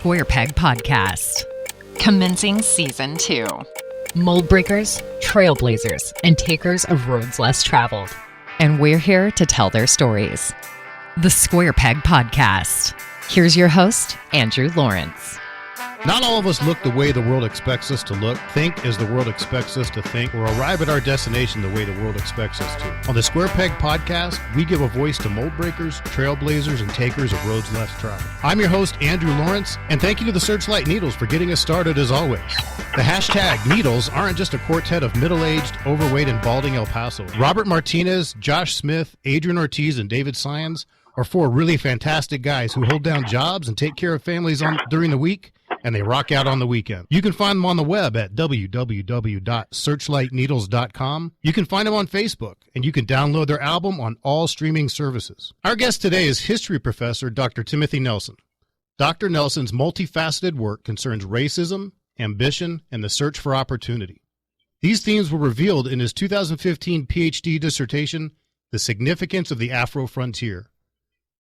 Square Peg Podcast. Commencing Season 2. Mold breakers, trailblazers, and takers of roads less traveled. And we're here to tell their stories. The Square Peg Podcast. Here's your host, Andrew Lawrence. Not all of us look the way the world expects us to look, think as the world expects us to think, or arrive at our destination the way the world expects us to. On the Square Peg Podcast, we give a voice to mold breakers, trailblazers, and takers of roads less traveled. I'm your host, Andrew Lawrence, and thank you to the Searchlight Needles for getting us started as always. The hashtag Needles aren't just a quartet of middle-aged, overweight, and balding El Paso. Robert Martinez, Josh Smith, Adrian Ortiz, and David Syons are four really fantastic guys who hold down jobs and take care of families during the week, and they rock out on the weekend. You can find them on the web at www.searchlightneedles.com. You can find them on Facebook, and you can download their album on all streaming services. Our guest today is history professor Dr. Timothy Nelson. Dr. Nelson's multifaceted work concerns racism, ambition, and the search for opportunity. These themes were revealed in his 2015 PhD dissertation, The Significance of the Afro-Frontier.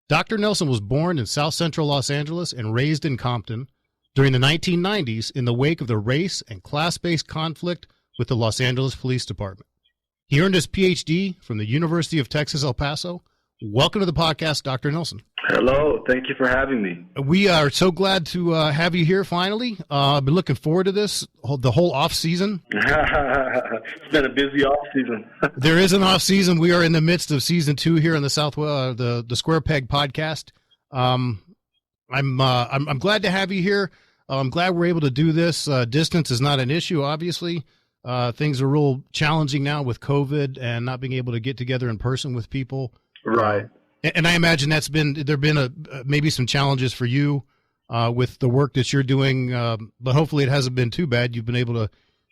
Dr. Nelson was born in South Central Los Angeles and raised in Compton during the 1990s in the wake of the race and class-based conflict with the Los Angeles Police Department. He earned his PhD from the University of Texas, El Paso. Welcome to the podcast, Dr. Nelson. Hello. Thank you for having me. We are so glad to have you here finally. I've been looking forward to this, the whole off-season. It's been a busy off-season. There is an off-season. We are in the midst of Season 2 here in the Southwest, the Square Peg Podcast. I'm glad to have you here. I'm glad we're able to do this. Distance is not an issue, obviously. Things are real challenging now with COVID and not being able to get together in person with people. Right. And I imagine there have been maybe some challenges for you with the work that you're doing, but hopefully it hasn't been too bad. You've been able to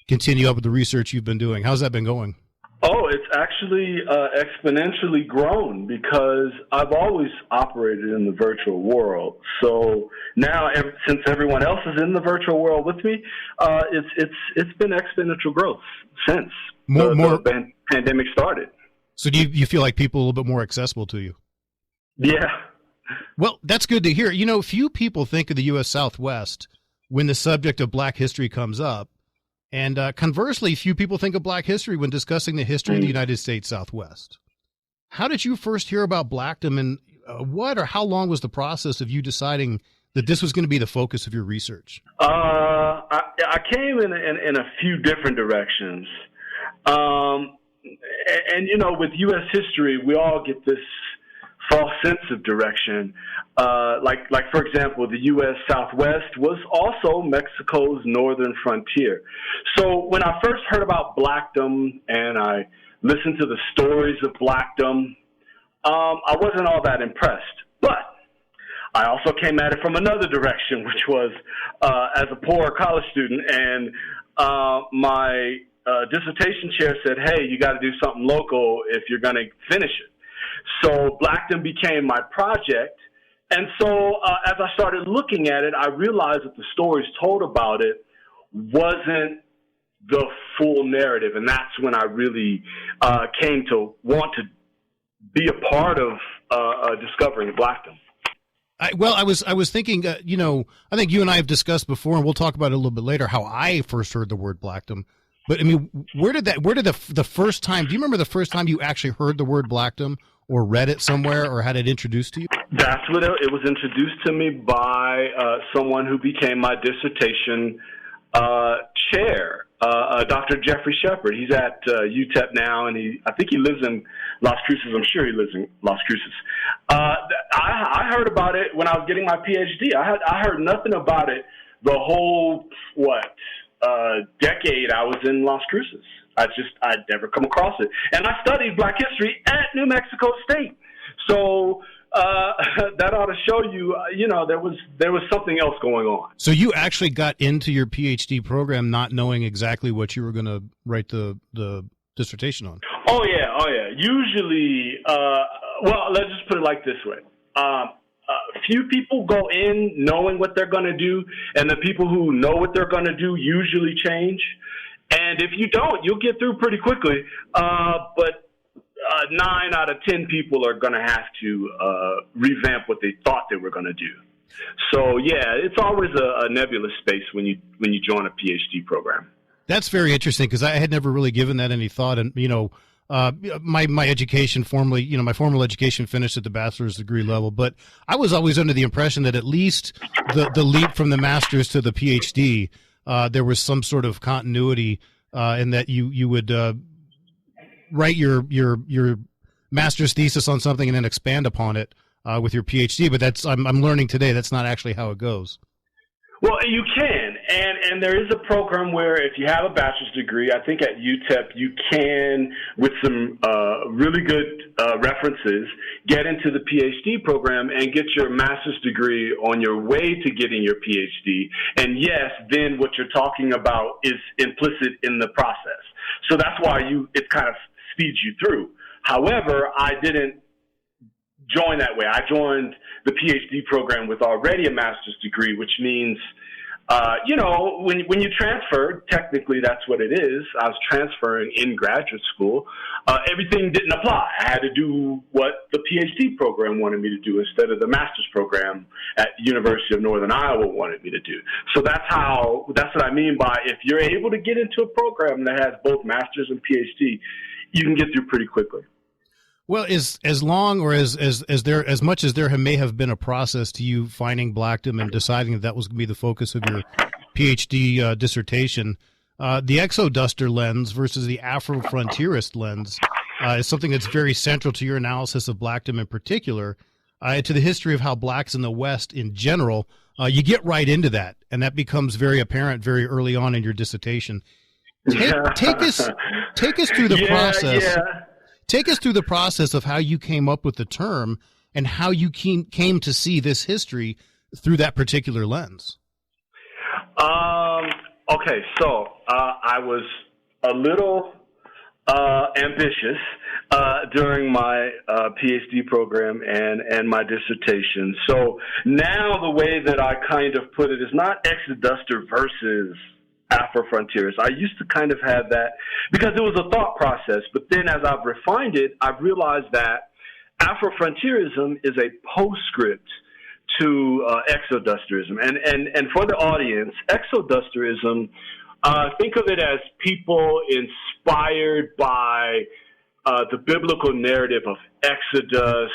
continue up with the research you've been doing. How's that been going? Oh, it's actually exponentially grown because I've always operated in the virtual world. So now, since everyone else is in the virtual world with me, it's been exponential growth since the pandemic started. So do you feel like people are a little bit more accessible to you? Yeah. Well, that's good to hear. You know, few people think of the U.S. Southwest when the subject of Black history comes up. And conversely, few people think of Black history when discussing the history of the United States Southwest. How did you first hear about Blackdom, and how long was the process of you deciding that this was going to be the focus of your research? I came in a few different directions. And, you know, with U.S. history, we all get this false sense of direction. Like for example, the U.S. Southwest was also Mexico's northern frontier. So when I first heard about Blackdom and I listened to the stories of Blackdom, I wasn't all that impressed. But I also came at it from another direction, which was as a poor college student, and my dissertation chair said, hey, you got to do something local if you're going to finish it. So Blackdom became my project. And so as I started looking at it, I realized that the stories told about it wasn't the full narrative. And that's when I really came to want to be a part of discovering Blackdom. I was thinking, I think you and I have discussed before, and we'll talk about it a little bit later, how I first heard the word Blackdom. But I mean, where did the first time, do you remember the first time you actually heard the word Blackdom or read it somewhere or had it introduced to you? That's what it was introduced to me by someone who became my dissertation chair, Dr. Jeffrey Shepard. He's at UTEP now, and I think he lives in Las Cruces. I'm sure he lives in Las Cruces. I heard about it when I was getting my PhD. I heard nothing about it the whole, decade I was in Las Cruces. I'd never come across it. And I studied Black history at New Mexico State. So that ought to show you, there was something else going on. So you actually got into your PhD program not knowing exactly what you were going to write the dissertation on? Oh, yeah. Usually, let's just put it like this way. Few people go in knowing what they're going to do, and the people who know what they're going to do usually change. And if you don't, you'll get through pretty quickly. But 9 out of 10 people are going to have to revamp what they thought they were going to do. So yeah, it's always a nebulous space when you join a PhD program. That's very interesting because I had never really given that any thought. And, my education formally, my formal education finished at the bachelor's degree level, but I was always under the impression that at least the leap from the master's to the PhD, there was some sort of continuity in that you would write your master's thesis on something and then expand upon it with your PhD. But I'm learning today that's not actually how it goes. Well, you can, and there is a program where if you have a bachelor's degree, I think at UTEP you can, with some really good references, get into the PhD program and get your master's degree on your way to getting your PhD. And yes, then what you're talking about is implicit in the process. So that's why it kind of speeds you through. However, I didn't join that way. I joined the PhD program with already a master's degree, which means, when you transfer, technically that's what it is. I was transferring in graduate school. Everything didn't apply. I had to do what the PhD program wanted me to do instead of the master's program at University of Northern Iowa wanted me to do. So that's what I mean by if you're able to get into a program that has both master's and PhD, you can get through pretty quickly. Well, as long or as much as there may have been a process to you finding Blackdom and deciding that was going to be the focus of your PhD dissertation, the exoduster lens versus the Afrofrontierist lens is something that's very central to your analysis of Blackdom in particular, to the history of how blacks in the West in general. You get right into that, and that becomes very apparent very early on in your dissertation. Take us through the process. Yeah. Take us through the process of how you came up with the term and how you came to see this history through that particular lens. Okay, so I was a little ambitious during my PhD program and my dissertation. So now the way that I kind of put it is not exoduster versus Afrofrontierist. I used to kind of have that because it was a thought process, but then as I've refined it, I've realized that Afrofrontierism is a postscript to exodusterism. And for the audience, exodusterism, think of it as people inspired by the biblical narrative of Exodus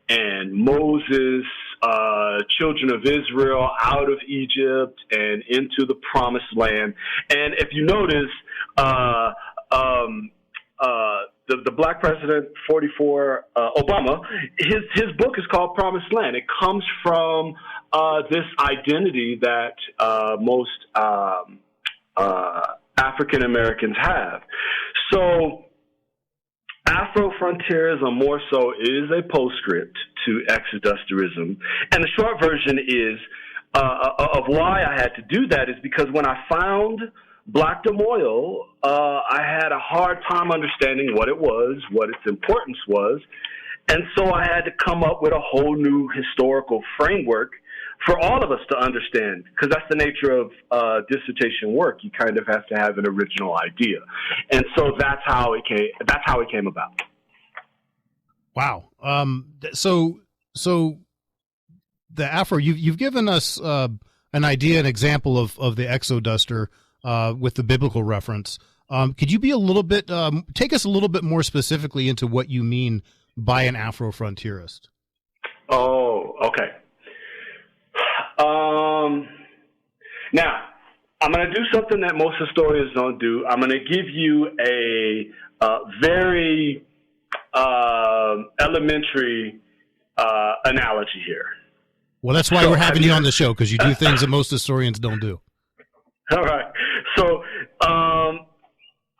and Moses, children of Israel out of Egypt and into the promised land. And if you notice, the black president, 44, Obama, his book is called Promised Land. It comes from this identity that most African Americans have. So Afrofrontierism more so is a postscript to exodusterism. And the short version is of why I had to do that is because when I found Blackdom Oil, I had a hard time understanding what it was, what its importance was. And so I had to come up with a whole new historical framework for all of us to understand, because that's the nature of dissertation work. You kind of have to have an original idea, and so that's how it came. That's how it came about. Wow. So the Afro, you've given us an idea, an example of the exoduster with the biblical reference. Could you be a little bit take us a little bit more specifically into what you mean by an Afrofrontierist? Oh, okay. Now, I'm going to do something that most historians don't do. I'm going to give you a very elementary analogy here. Well, that's why we're having you on the show, because you do things that most historians don't do. All right. So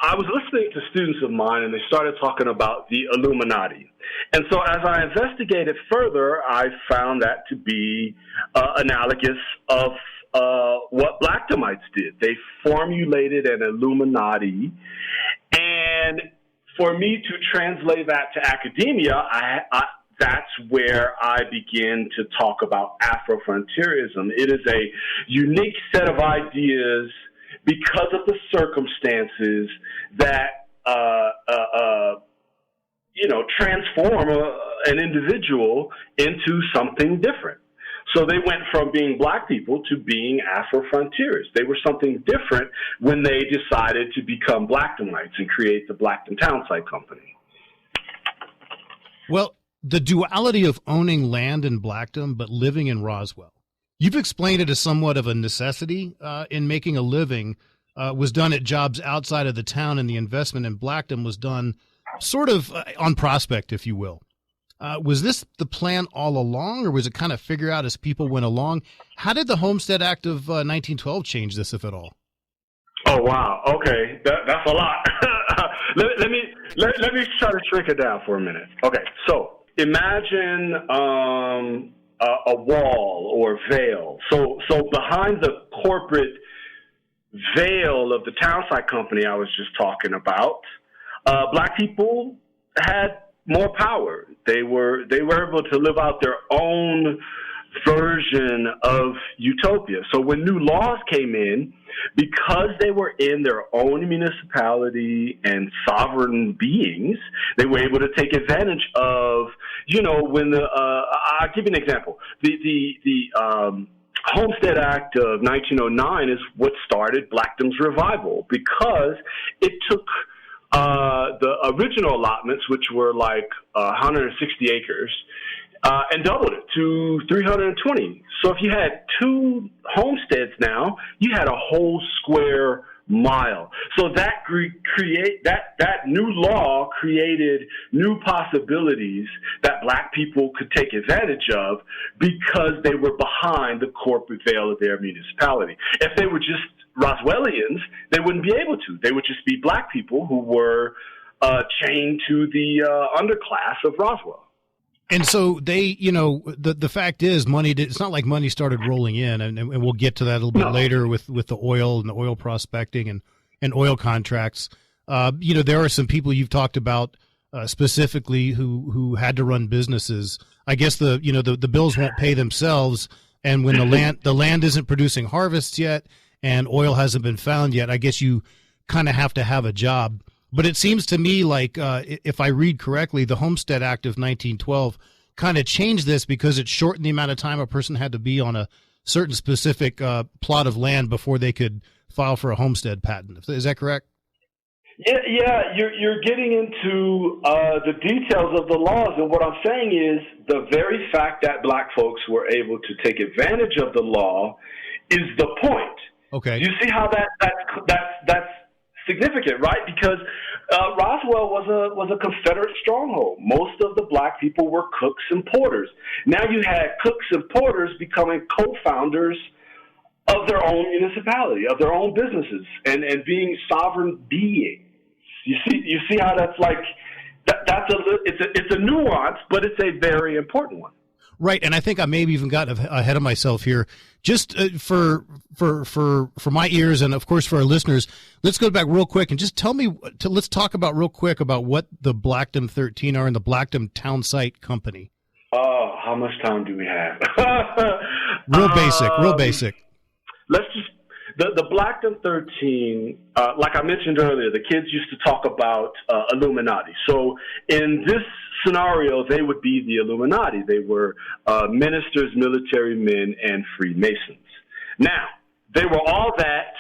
I was listening to students of mine, and they started talking about the Illuminati. And so as I investigated further, I found that to be analogous of what Blackdomites did. They formulated an Illuminati, and for me to translate that to academia, that's where I begin to talk about Afrofrontierism. It is a unique set of ideas because of the circumstances that transform an individual into something different. So they went from being black people to being Afrofrontiers. They were something different when they decided to become Blackdomites and create the Blackdom Townsite Company. Well, the duality of owning land in Blackdom but living in Roswell. You've explained it as somewhat of a necessity in making a living was done at jobs outside of the town, and the investment in Blackdom was done sort of on prospect, if you will. Was this the plan all along, or was it kind of figured out as people went along? How did the Homestead Act of 1912 change this, if at all? Oh, wow. Okay. That's a lot. let me try to shrink it down for a minute. Okay. So imagine a wall or veil. So behind the corporate veil of the townsite company I was just talking about, black people had more power. They were able to live out their own version of utopia. So when new laws came in, because they were in their own municipality and sovereign beings, they were able to take advantage of, when I'll give you an example. The Homestead Act of 1909 is what started Blackdom's revival, because it took the original allotments, which were like 160 acres, and doubled it to 320. So if you had 2 homesteads now, you had a whole square mile. So that that new law created new possibilities that black people could take advantage of because they were behind the corporate veil of their municipality. If they were just Roswellians, they wouldn't be able to. They would just be black people who were chained to the underclass of Roswell. And so they, the fact is, it's not like money started rolling in, and we'll get to that a little bit later with the oil and the oil prospecting and oil contracts. There are some people you've talked about specifically who had to run businesses. I guess the bills won't pay themselves, and when the land isn't producing harvests yet and oil hasn't been found yet, I guess you kind of have to have a job. But it seems to me like, if I read correctly, the Homestead Act of 1912 kind of changed this because it shortened the amount of time a person had to be on a certain specific plot of land before they could file for a homestead patent. Is that correct? Yeah, you're getting into the details of the laws, and what I'm saying is the very fact that black folks were able to take advantage of the law is the point. Okay. Do you see how that's significant, right? Because Roswell was a Confederate stronghold. Most of the black people were cooks and porters. Now you had cooks and porters becoming co-founders of their own municipality, of their own businesses, and being sovereign beings. You see how that's like it's a nuance, but it's a very important one. Right, and I think I maybe even got ahead of myself here. Just for my ears, and of course for our listeners, let's go back real quick and just let's talk about real quick about what the Blackdom 13 are and the Blackdom Townsite Company. Oh, how much time do we have? Real basic. Let's just the Blackdom 13. Like I mentioned earlier, the kids used to talk about Illuminati. So in this scenario, they would be the Illuminati. They were ministers, military men, and Freemasons. Now, they were all that,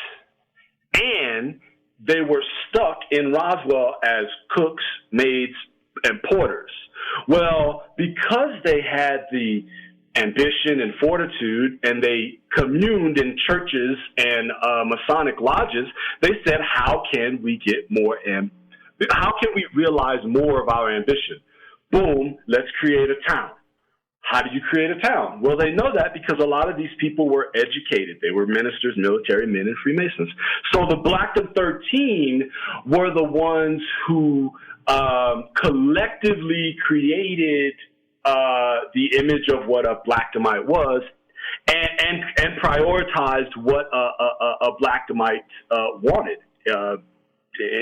and they were stuck in Roswell as cooks, maids, and porters. Well, because they had the ambition and fortitude, and they communed in churches and Masonic lodges, they said, how can we get more how can we realize more of our ambition? Boom, let's create a town. How do you create a town? Well, they know that because a lot of these people were educated. They were ministers, military men, and Freemasons. So the Blackdom 13 were the ones who collectively created the image of what a Blackdomite was and prioritized what a Blackdomite wanted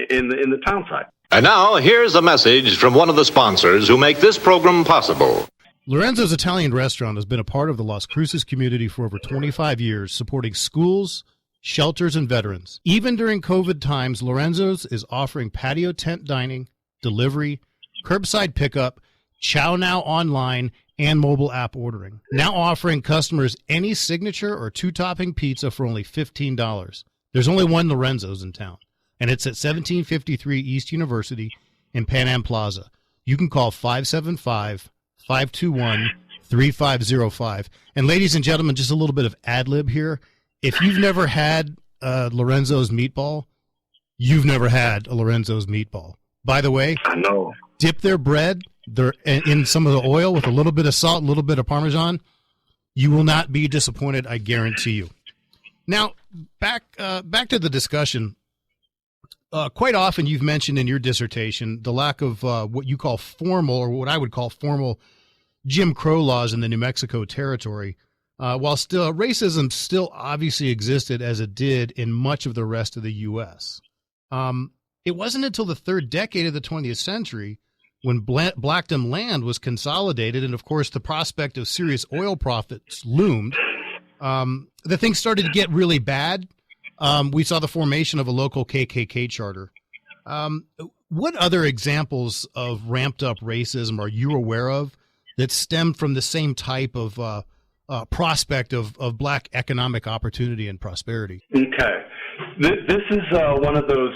in the townsite. And now, here's a message from one of the sponsors who make this program possible. Lorenzo's Italian Restaurant has been a part of the Las Cruces community for over 25 years, supporting schools, shelters, and veterans. Even during COVID times, Lorenzo's is offering patio tent dining, delivery, curbside pickup, Chow Now online, and mobile app ordering. Now offering customers any signature or two-topping pizza for only $15. There's only one Lorenzo's in town, and it's at 1753 East University in Pan Am Plaza. You can call 575-521-3505. And ladies and gentlemen, just a little bit of ad-lib here. If you've never had Lorenzo's meatball, you've never had a Lorenzo's meatball. By the way, I know. Dip their bread in some of the oil with a little bit of salt, a little bit of Parmesan. You will not be disappointed, I guarantee you. Now, back to the discussion. Quite often you've mentioned in your dissertation the lack of what you call formal, or what I would call formal, Jim Crow laws in the New Mexico territory, while still racism still obviously existed as it did in much of the rest of the U.S. It wasn't until the third decade of the 20th century when Blackdom land was consolidated and, of course, the prospect of serious oil profits loomed, that things started to get really bad. We saw the formation of a local KKK charter. What other examples of ramped-up racism are you aware of that stemmed from the same type of prospect of black economic opportunity and prosperity? Okay. This is one of those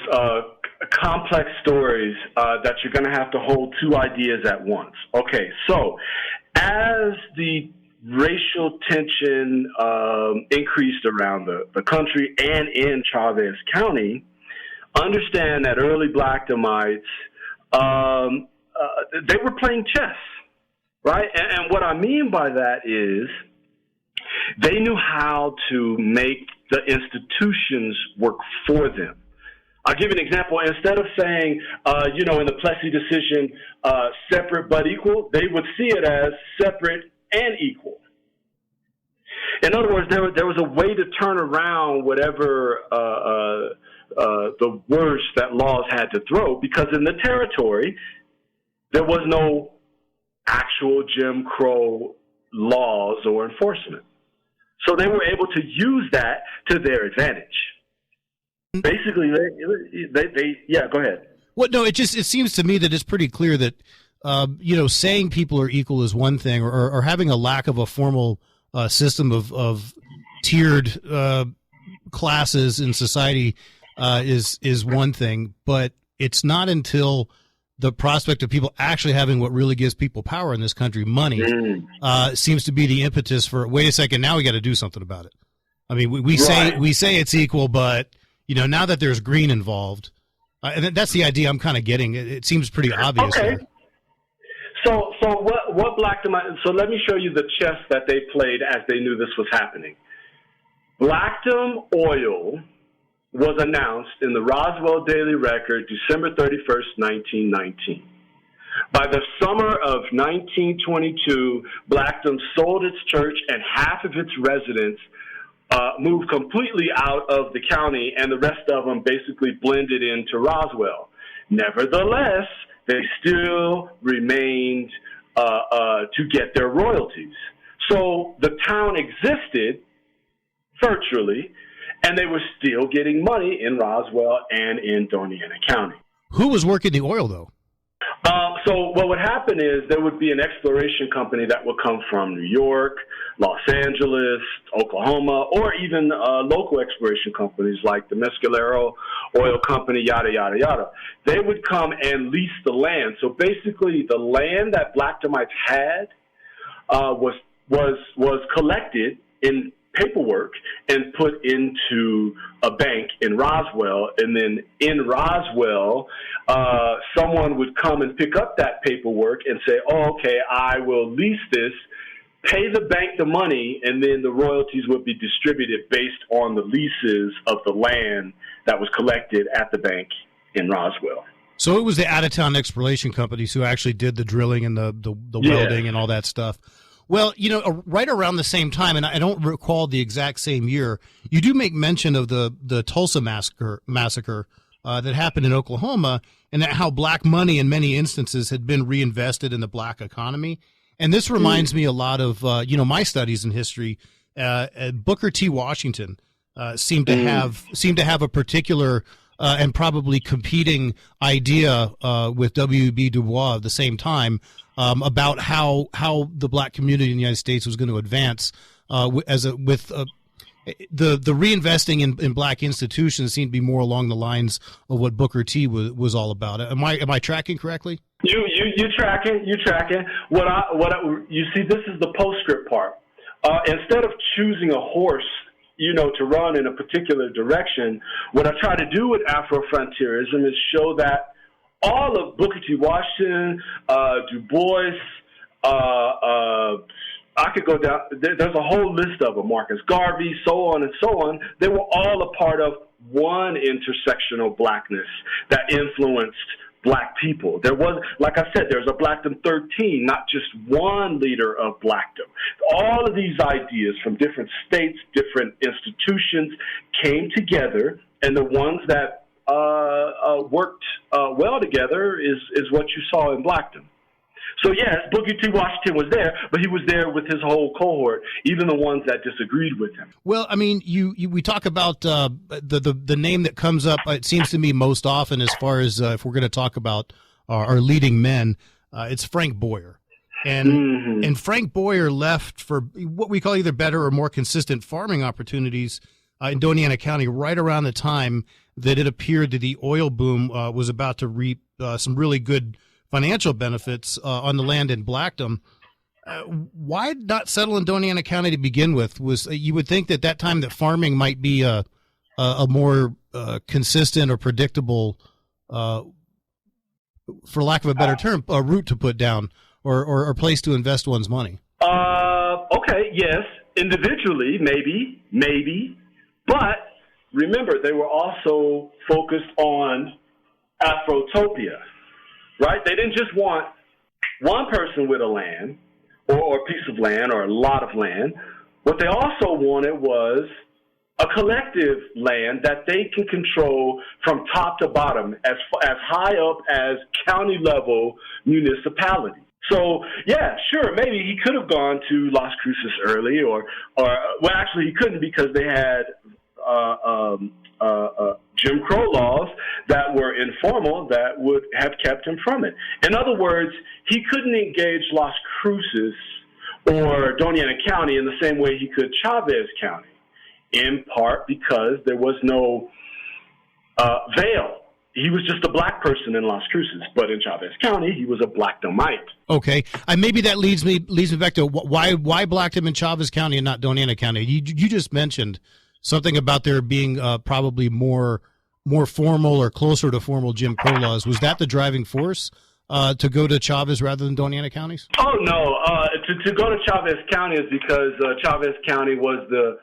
complex stories that you're going to have to hold two ideas at once. Okay, so as the racial tension increased around the country and in Chavez County, understand that early Blackdomites, they were playing chess, right? And what I mean by that is they knew how to make the institutions work for them. I'll give you an example. Instead of saying, in the Plessy decision, separate but equal, they would see it as separate and equal. In other words, there was a way to turn around whatever the worst that laws had to throw, because in the territory, there was no actual Jim Crow laws or enforcement. So they were able to use that to their advantage. Basically, they go ahead. Well, no, it seems to me that it's pretty clear that, saying people are equal is one thing, or having a lack of a formal system of tiered classes in society is one thing, but it's not until the prospect of people actually having what really gives people power in this country, money, seems to be the impetus for, wait a second, now we got to do something about it. I mean, we say it's equal, but now that there's green involved, and that's the idea I'm kind of getting. It seems pretty obvious. Okay. Here. So what Blackdom? So let me show you the chess that they played as they knew this was happening. Blackdom Oil was announced in the Roswell Daily Record, December 31st, 1919. By the summer of 1922, Blackdom sold its church and half of its residents moved completely out of the county, and the rest of them basically blended into Roswell. Nevertheless, they still remained to get their royalties. So the town existed virtually, and they were still getting money in Roswell and in Doñana County. Who was working the oil, though? So what would happen is there would be an exploration company that would come from New York, Los Angeles, Oklahoma, or even local exploration companies like the Mescalero Oil Company, yada, yada, yada. They would come and lease the land. So basically the land that Blackdomites had was collected in paperwork and put into a bank in Roswell, and then in Roswell, someone would come and pick up that paperwork and say, oh, okay, I will lease this, pay the bank the money, and then the royalties would be distributed based on the leases of the land that was collected at the bank in Roswell. So it was the out-of-town exploration companies who actually did the drilling and the welding and all that stuff. Well, right around the same time, and I don't recall the exact same year, you do make mention of the Tulsa Massacre that happened in Oklahoma, and how black money in many instances had been reinvested in the black economy. And this reminds me a lot of, my studies in history. Booker T. Washington seemed to have a particular and probably competing idea with W.B. Du Bois at the same time about how the black community in the United States was going to advance the reinvesting in black institutions seemed to be more along the lines of what Booker T was all about. Am I tracking correctly? You tracking. You see, this is the postscript part. Instead of choosing a horse, to run in a particular direction, what I try to do with Afrofrontierism is show that all of Booker T. Washington, Du Bois, I could go down. There's a whole list of them, Marcus Garvey, so on and so on. They were all a part of one intersectional blackness that influenced black people. There was, like I said, there's a Blackdom 13, not just one leader of Blackdom. All of these ideas from different states, different institutions came together, and the ones that worked well together is what you saw in Blackdom. So yes, Booker T. Washington was there, but he was there with his whole cohort, even the ones that disagreed with him. Well, I mean, we talk about the name that comes up. It seems to me most often, as far as if we're going to talk about our leading men, it's Frank Boyer, and Frank Boyer left for what we call either better or more consistent farming opportunities in Doña Ana County right around the time that it appeared that the oil boom was about to reap some really good financial benefits on the land in Blackdom. Why not settle in Doña Ana County to begin with? You would think that time that farming might be a more consistent or predictable, for lack of a better term, a route to put down or a place to invest one's money. Okay, yes, individually, maybe, but remember they were also focused on Afrotopia. Right? They didn't just want one person with a land or a piece of land or a lot of land. What they also wanted was a collective land that they can control from top to bottom, as high up as county level municipality. So, yeah, sure, maybe he could have gone to Las Cruces early or well, actually he couldn't because they had Jim Crow laws that were informal that would have kept him from it. In other words, he couldn't engage Las Cruces or Doña Ana County in the same way he could Chavez County, in part because there was no veil. He was just a black person in Las Cruces, but in Chavez County, he was a Blackdomite. Okay, maybe that leads me back to why Blackdom in Chavez County and not Doña Ana County. You just mentioned something about there being probably more formal or closer to formal Jim Crow laws. Was that the driving force to go to Chavez rather than Doña Ana counties? Oh, no. To go to Chavez County is because Chavez County was the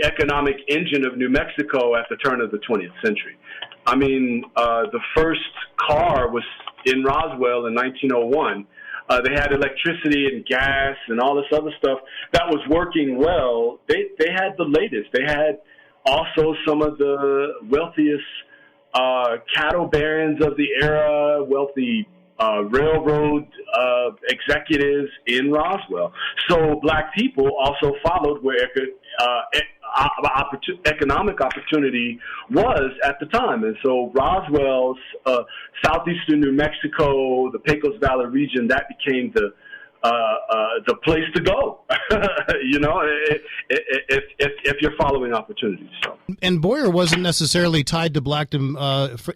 economic engine of New Mexico at the turn of the 20th century. I mean, the first car was in Roswell in 1901. They had electricity and gas and all this other stuff that was working well. They had the latest. They had also some of the wealthiest cattle barons of the era, wealthy railroad executives in Roswell. So black people also followed where economic opportunity was at the time. And so Roswell's southeastern New Mexico, the Pecos Valley region, that became the place to go, if you're following opportunities. So. And Boyer wasn't necessarily tied to Blackdom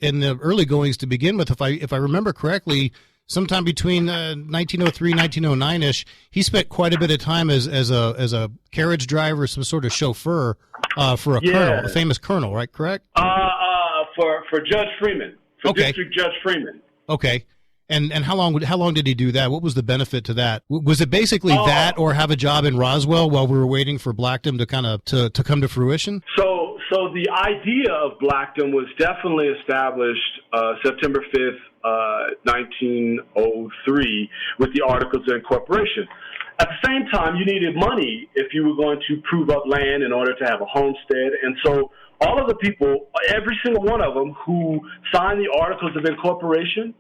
in the early goings to begin with. If I remember correctly, sometime between 1903 1909-ish, he spent quite a bit of time as a carriage driver, some sort of chauffeur for a colonel, a famous colonel, right? Correct? For Judge Freeman, District Judge Freeman. Okay. And how long did he do that? What was the benefit to that? Was it basically that, or have a job in Roswell while we were waiting for Blackdom to kind of to come to fruition? So the idea of Blackdom was definitely established September 5th, 1903, with the Articles of Incorporation. At the same time, you needed money if you were going to prove up land in order to have a homestead, and so all of the people, every single one of them who signed the Articles of Incorporation,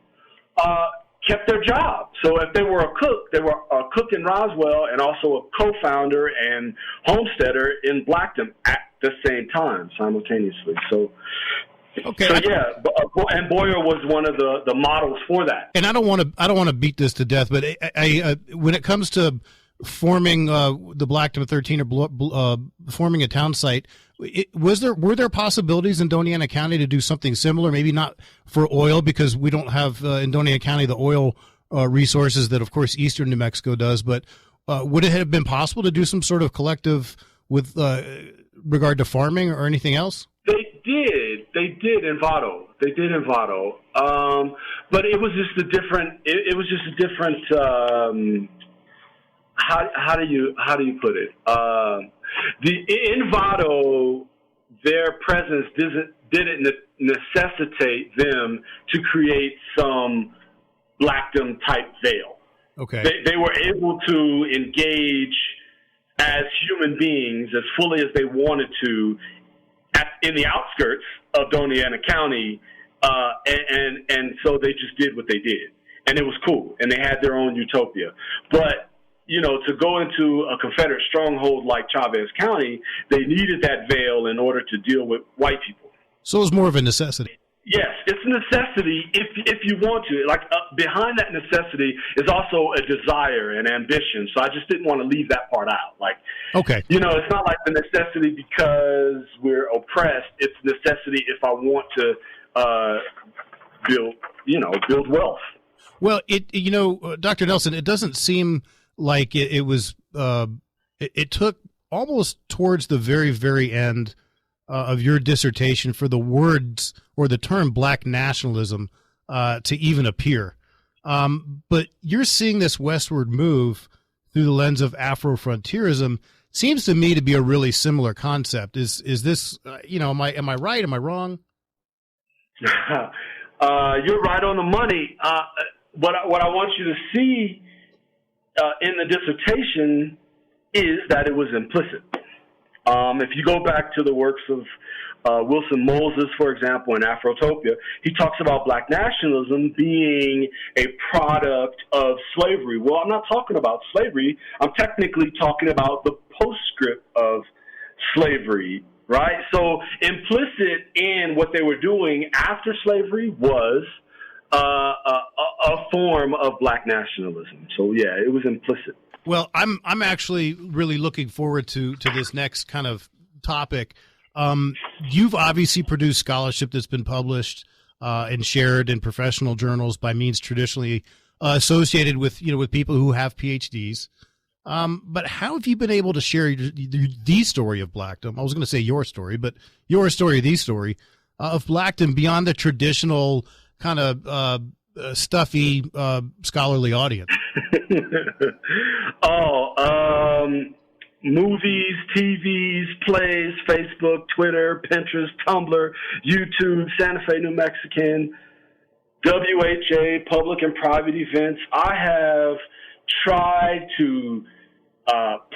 kept their job. So if they were a cook, they were a cook in Roswell and also a co-founder and homesteader in Blackdom at the same time, simultaneously. So Okay. So and Boyer was one of the models for that. And I don't want to beat this to death, but I when it comes to forming the Blackdom 13 or forming a town site, were there possibilities in Doña Ana County to do something similar? Maybe not for oil, because we don't have in Doña Ana County the oil resources that, of course, eastern New Mexico does. But would it have been possible to do some sort of collective with regard to farming or anything else? They did in Vado. But it was just a different. It was just a different. How do you put it? In Vado, their presence didn't necessitate them to create some Blackdom type veil. Okay. They were able to engage as human beings as fully as they wanted to in the outskirts of Doña Ana County, and so they just did what they did, and it was cool, and they had their own utopia. But to go into a Confederate stronghold like Chavez County, they needed that veil in order to deal with white people. So it was more of a necessity. Yes, it's a necessity if you want to. Like behind that necessity is also a desire and ambition. So I just didn't want to leave that part out. Like, okay, it's not like the necessity because we're oppressed. It's necessity if I want to build wealth. Well, Dr. Nelson, it doesn't seem like it was. It took almost towards the very, very end of your dissertation for the words or the term black nationalism to even appear. But you're seeing this westward move through the lens of Afrofrontierism. Seems to me to be a really similar concept. Is this, am I right? Am I wrong? You're right on the money. What I want you to see in the dissertation is that it was implicit. If you go back to the works of Wilson Moses, for example, in Afrotopia, he talks about black nationalism being a product of slavery. Well, I'm not talking about slavery. I'm technically talking about the postscript of slavery, right? So implicit in what they were doing after slavery was a form of black nationalism. So, yeah, it was implicit. Well, I'm actually really looking forward to this next kind of topic. You've obviously produced scholarship that's been published and shared in professional journals by means traditionally associated with people who have PhDs. But how have you been able to share the story of Blackdom? I was going to say your story, but your story, the story of Blackdom beyond the traditional kind of stuffy scholarly audience? Movies, TVs, plays, Facebook, Twitter, Pinterest, Tumblr, YouTube, Santa Fe, New Mexican, WHA, public and private events. I have tried to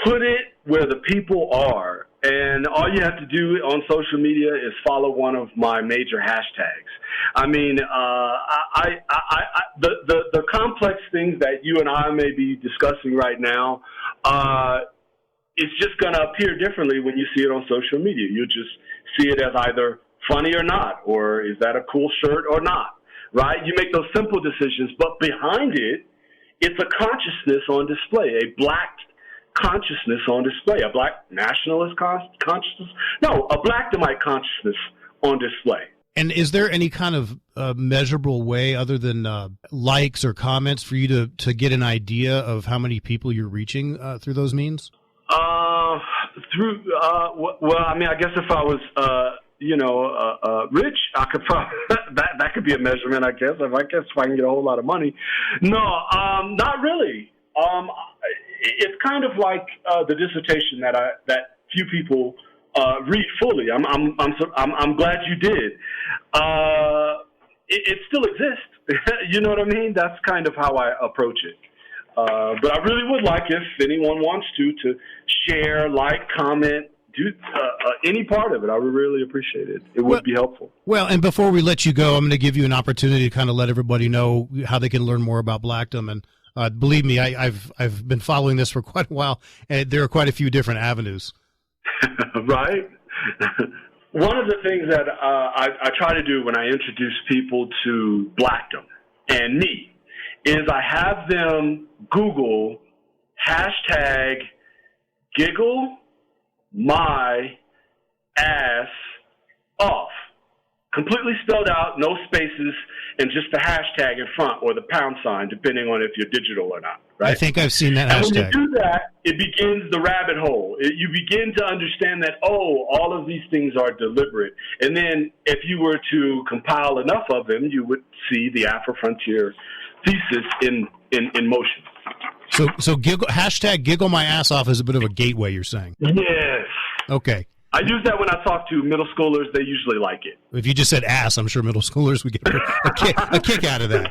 put it where the people are. And all you have to do on social media is follow one of my major hashtags. I mean, the complex things that you and I may be discussing right now, it's just going to appear differently when you see it on social media. You just see it as either funny or not, or is that a cool shirt or not, right? You make those simple decisions, but behind it, it's a consciousness on display, a black consciousness on display, a black nationalist consciousness. No, a Blackdomite consciousness on display. And is there any kind of measurable way other than likes or comments for you to get an idea of how many people you're reaching through those means? Well, I mean, I guess if I was, rich, I could probably, that could be a measurement, I guess. If I can get a whole lot of money. No, not really. It's kind of like the dissertation that few people read fully. I'm glad you did. It still exists. You know what I mean? That's kind of how I approach it. But I really would like, if anyone wants to share, like, comment, do any part of it. I would really appreciate it. It would be helpful. Well, and before we let you go, I'm going to give you an opportunity to kind of let everybody know how they can learn more about Blackdom. And believe me, I've been following this for quite a while, and there are quite a few different avenues. Right? one of the things that I try to do when I introduce people to Blackdom and me is I have them Google hashtag giggle my ass off. Completely spelled out, no spaces, and just the hashtag in front or the pound sign, depending on if you're digital or not, right? I think I've seen that hashtag. hashtag. And when you do that, it begins the rabbit hole. You begin to understand that, all of these things are deliberate. And then if you were to compile enough of them, you would see the Afrofrontier thesis in motion. So hashtag giggle my ass off is a bit of a gateway, you're saying? Yes. Okay. I use that when I talk to middle schoolers. They usually like it. If you just said ass, I'm sure middle schoolers would get a kick out of that.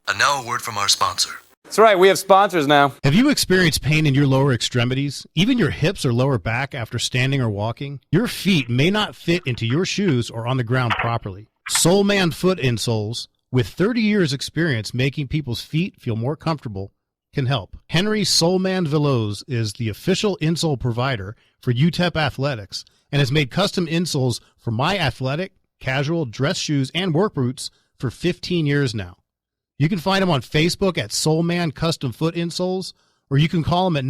And now a word from our sponsor. That's right, we have sponsors now. Have you experienced pain in your lower extremities, even your hips or lower back after standing or walking? Your feet may not fit into your shoes or on the ground properly. Soulman foot insoles, with 30 years experience making people's feet feel more comfortable, can help. Henry Soulman Veloz is the official insole provider for UTEP Athletics and has made custom insoles for my athletic, casual, dress shoes, and work boots for 15 years now. You can find him on Facebook at Soulman Custom Foot Insoles, or you can call him at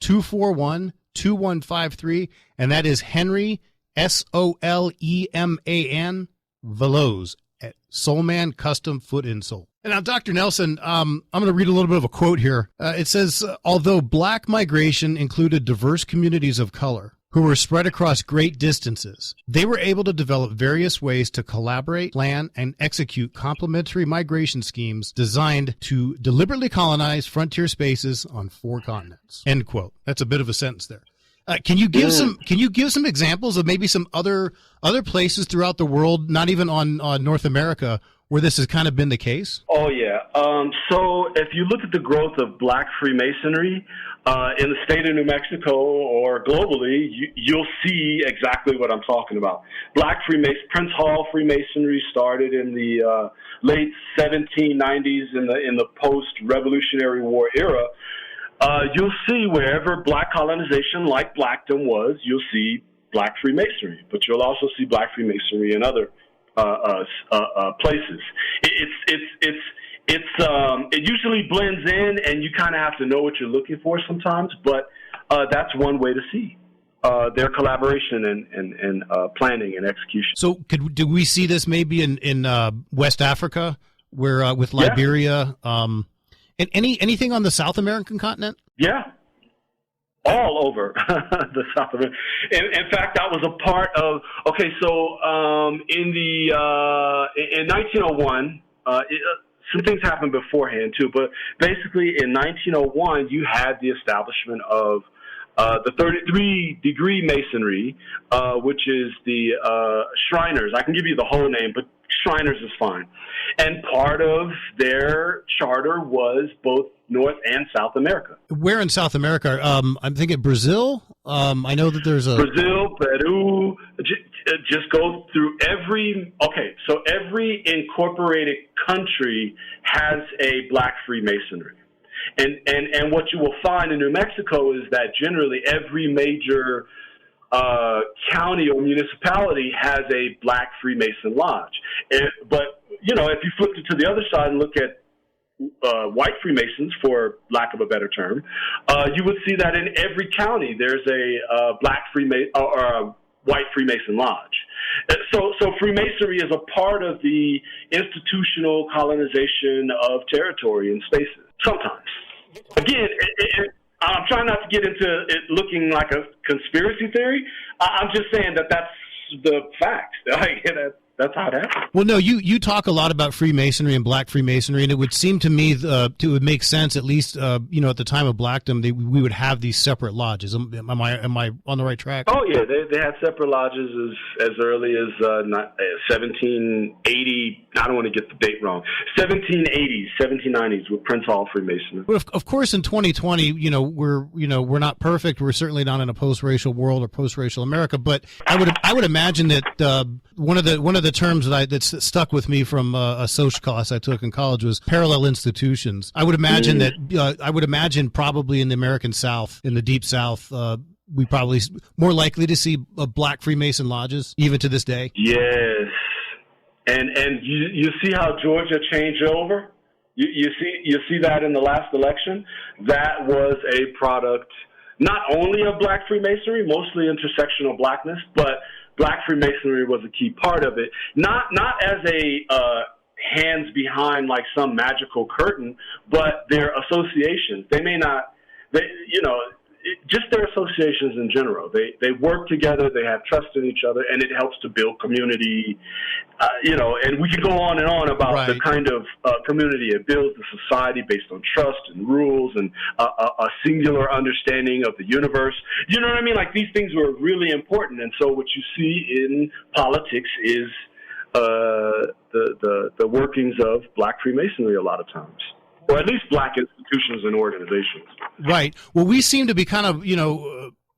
915-241-2153, and that is Henry, Soleman, Veloz at Soulman Custom Foot Insole. And now, Dr. Nelson, I'm going to read a little bit of a quote here. It says, although black migration included diverse communities of color who were spread across great distances, they were able to develop various ways to collaborate, plan, and execute complementary migration schemes designed to deliberately colonize frontier spaces on 4 continents. End quote. That's a bit of a sentence there. Can you give some examples of maybe some other places throughout the world, not even on North America, where this has kind of been the case? Oh, yeah. So if you look at the growth of black Freemasonry in the state of New Mexico or globally, you'll see exactly what I'm talking about. Black Prince Hall Freemasonry started in the late 1790s in the post-Revolutionary War era. You'll see wherever black colonization like Blackdom was, you'll see black Freemasonry, but you'll also see black Freemasonry in other places. It usually blends in, and you kind of have to know what you're looking for sometimes. But that's one way to see their collaboration and planning and execution. So, do we see this maybe in West Africa, where with Liberia, and anything on the South American continent? Yeah. All over the South America. In fact, that was a part of. Okay, so in 1901, some things happened beforehand too. But basically, in 1901, you had the establishment of the 33-degree Masonry, which is the Shriners. I can give you the whole name, but Shriners is fine. And part of their charter was both North and South America. Where in South America? I'm thinking Brazil. I know that there's Brazil, Peru. Just go through every. Okay, so every incorporated country has a black Freemasonry, and what you will find in New Mexico is that generally every major county or municipality has a black Freemason lodge. But if you flip it to the other side and look at white Freemasons, for lack of a better term, you would see that in every county there's a black Freemason or a white Freemason lodge. So Freemasonry is a part of the institutional colonization of territory and spaces. Sometimes, again, I'm trying not to get into it looking like a conspiracy theory. I'm just saying that that's the fact. That's how it happened. Well, no, you talk a lot about Freemasonry and black Freemasonry, and it would seem to me it would make sense, at least at the time of Blackdom, we would have these separate lodges. Am I on the right track? Oh yeah, they had separate lodges as early as 1780. I don't want to get the date wrong. 1780s, 1790s with Prince Hall Freemasonry. But of course, in 2020, we're not perfect. We're certainly not in a post-racial world or post-racial America. But I would imagine that one of the terms that's stuck with me from a social class I took in college was parallel institutions. I would imagine that I would imagine probably in the American South, in the Deep South, we probably more likely to see black Freemason lodges even to this day. Yes, and you see how Georgia changed over. You see that in the last election. That was a product not only of black Freemasonry, mostly intersectional blackness, but black Freemasonry was a key part of it. Not as a hands behind like some magical curtain, but their associations. They may not, just their associations in general. They work together, they have trust in each other, and it helps to build community, and we can go on and on about the kind of community it builds, the society based on trust and rules and a singular understanding of the universe. You know what I mean? Like, these things were really important. And so what you see in politics is the workings of black Freemasonry a lot of times, or at least black institutions and organizations. Right. Well, we seem to be kind of,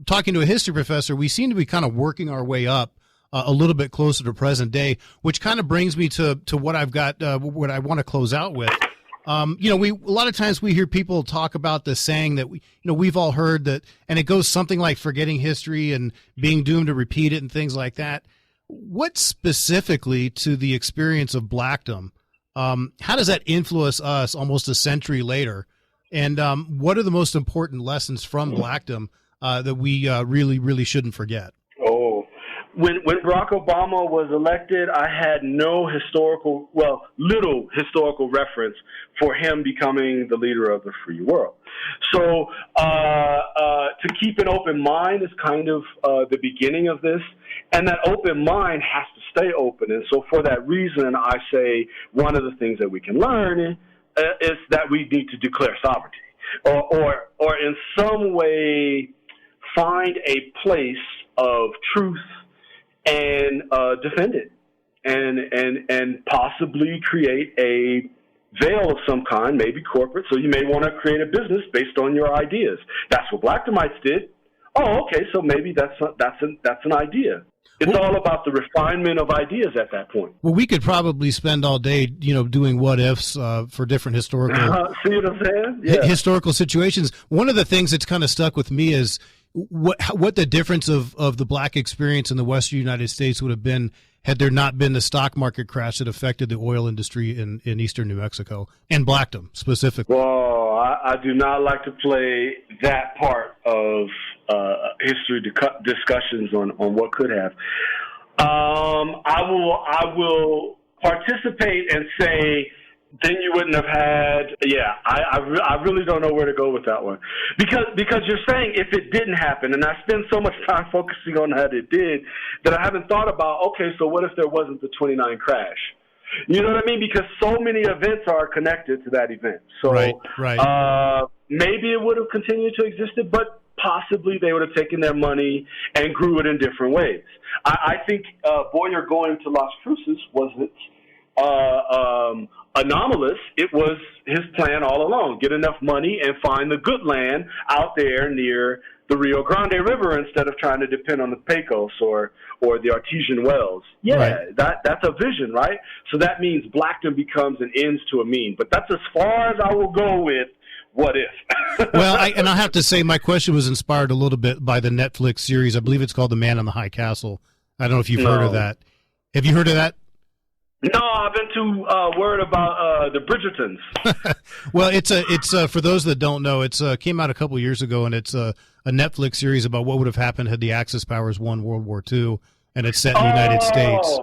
talking to a history professor, we seem to be kind of working our way up a little bit closer to present day, which kind of brings me to what I've got, what I want to close out with. A lot of times we hear people talk about the saying that we've all heard that, and it goes something like forgetting history and being doomed to repeat it and things like that. What specifically to the experience of Blackdom, how does that influence us almost a century later? And what are the most important lessons from Blackdom that we really, really shouldn't forget? Oh, when Barack Obama was elected, I had little historical reference for him becoming the leader of the free world. So to keep an open mind is kind of the beginning of this. And that open mind has to stay open. And so for that reason, I say one of the things that we can learn is that we need to declare sovereignty or in some way find a place of truth and defend it and possibly create a veil of some kind, maybe corporate. So you may want to create a business based on your ideas. That's what Blackdomites did. Oh, okay, so maybe that's an idea. It's all about the refinement of ideas at that point. Well, we could probably spend all day, doing what ifs for different historical see what I'm saying? Yeah. Historical situations. One of the things that's kind of stuck with me is what the difference of the black experience in the Western United States would have been had there not been the stock market crash that affected the oil industry in eastern New Mexico and Blackdom specifically. Well, I do not like to play that part of history discussions on what could have. I will participate and say then you wouldn't have had. Yeah, I really don't know where to go with that one because you're saying if it didn't happen, and I spend so much time focusing on that it did that I haven't thought about. Okay, so what if there wasn't the 29 crash? You know what I mean? Because so many events are connected to that event. So right. Maybe it would have continued to exist, but possibly they would have taken their money and grew it in different ways. I think Boyer going to Las Cruces wasn't anomalous. It was his plan all along. Get enough money and find the good land out there near the Rio Grande River instead of trying to depend on the Pecos or the artesian wells. Yeah, right. That's a vision, right? So that means Blackdom becomes an ends to a mean. But that's as far as I will go with what if. Well, I have to say my question was inspired a little bit by the Netflix series. I believe it's called The Man on the High Castle. I don't know if you've heard of that. Have you heard of that? No, I've been too worried about the Bridgertons. Well, it's for those that don't know, it's came out a couple years ago, and it's a Netflix series about what would have happened had the Axis powers won World War II, and it's set in the United States.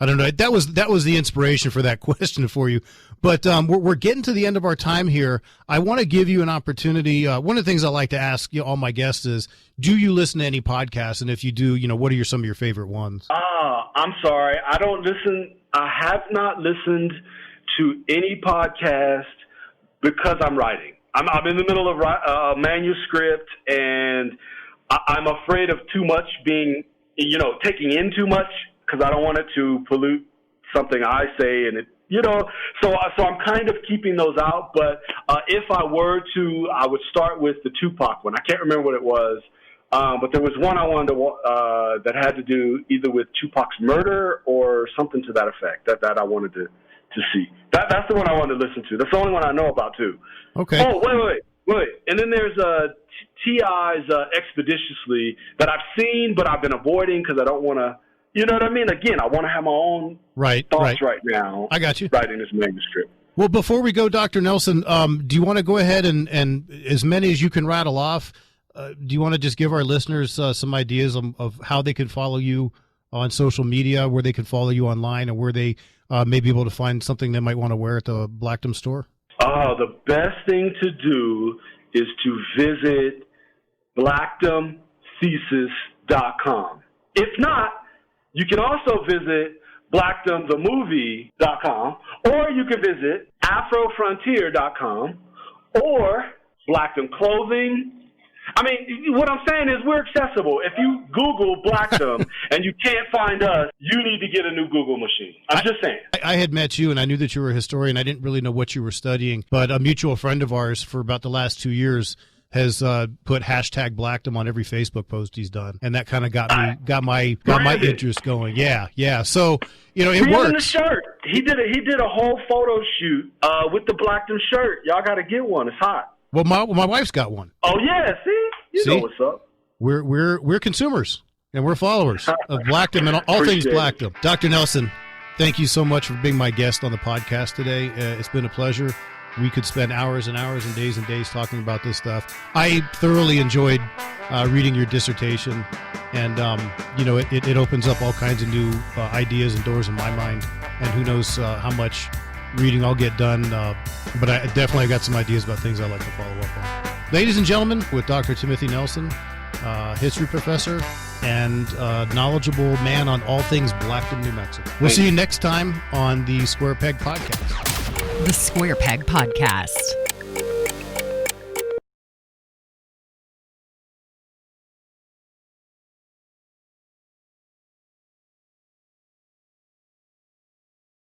I don't know. That was the inspiration for that question for you. But we're getting to the end of our time here. I want to give you an opportunity. One of the things I like to ask all my guests is, do you listen to any podcasts? And if you do, what are some of your favorite ones? I'm sorry. I don't listen. I have not listened to any podcast because I'm writing. I'm in the middle of a manuscript, and I'm afraid of too much being, taking in too much because I don't want it to pollute something I say, and it, so I'm kind of keeping those out. But if I were to, I would start with the Tupac one. I can't remember what it was. But there was one I wanted to that had to do either with Tupac's murder or something to that effect that I wanted to see. That's the one I wanted to listen to. That's the only one I know about too. Okay. Oh, wait. Right. And then there's T.I.'s Expeditiously that I've seen, but I've been avoiding because I don't want to, you know what I mean? Again, I want to have my own thoughts right now. I got you. Writing this manuscript. Well, before we go, Dr. Nelson, do you want to go ahead and as many as you can rattle off, do you want to just give our listeners some ideas of how they can follow you on social media, where they can follow you online, and where they may be able to find something they might want to wear at the Blackdom store? The best thing to do is to visit blackdomthesis.com. If not, you can also visit blackdomthemovie.com, or you can visit Afrofrontier.com or Blackdom Clothing. I mean, what I'm saying is we're accessible. If you Google Blackdom and you can't find us, you need to get a new Google machine. I'm just saying. I had met you, and I knew that you were a historian. I didn't really know what you were studying, but a mutual friend of ours for about the last 2 years has put hashtag Blackdom on every Facebook post he's done, and that kind of got my interest going. Yeah. So it works. The shirt. He did a whole photo shoot with the Blackdom shirt. Y'all got to get one. It's hot. Well, my wife's got one. Oh yeah, see, you know what's up. We're consumers and we're followers of Blackdom and all things Blackdom. Dr. Nelson, thank you so much for being my guest on the podcast today. It's been a pleasure. We could spend hours and hours and days talking about this stuff. I thoroughly enjoyed reading your dissertation, and it opens up all kinds of new ideas and doors in my mind. And who knows how much reading I'll get done, but I definitely got some ideas about things I'd like to follow up on. Ladies and gentlemen, with Dr. Timothy Nelson, history professor and knowledgeable man on all things Blackdom, New Mexico. We'll see you next time on the Square Peg Podcast. The Square Peg Podcast.